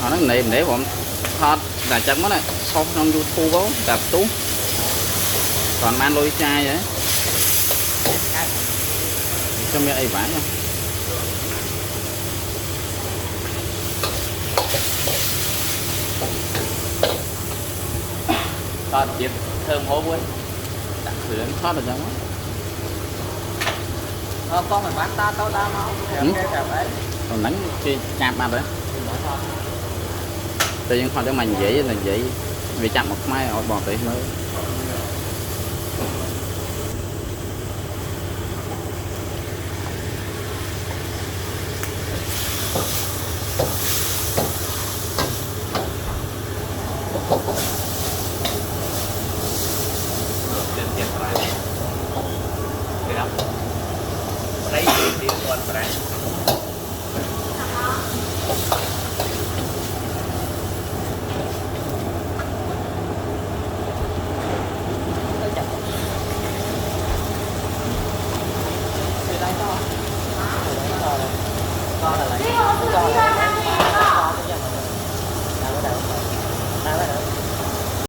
họ nói niệm để bọn thọt là chấm này sau trong YouTube bố tập tú còn man lôi chai vậy cho mẹ ấy vải nha còn dịp thơm hố quên đặt thử thoát được không con mình bán ta tao ta mau còn đánh khi chạm mặt đấy tự nhiên khoan cho mình dễ là vậy vì chạm một mai họ bỏ tới mới lấy đi con phải con là lấy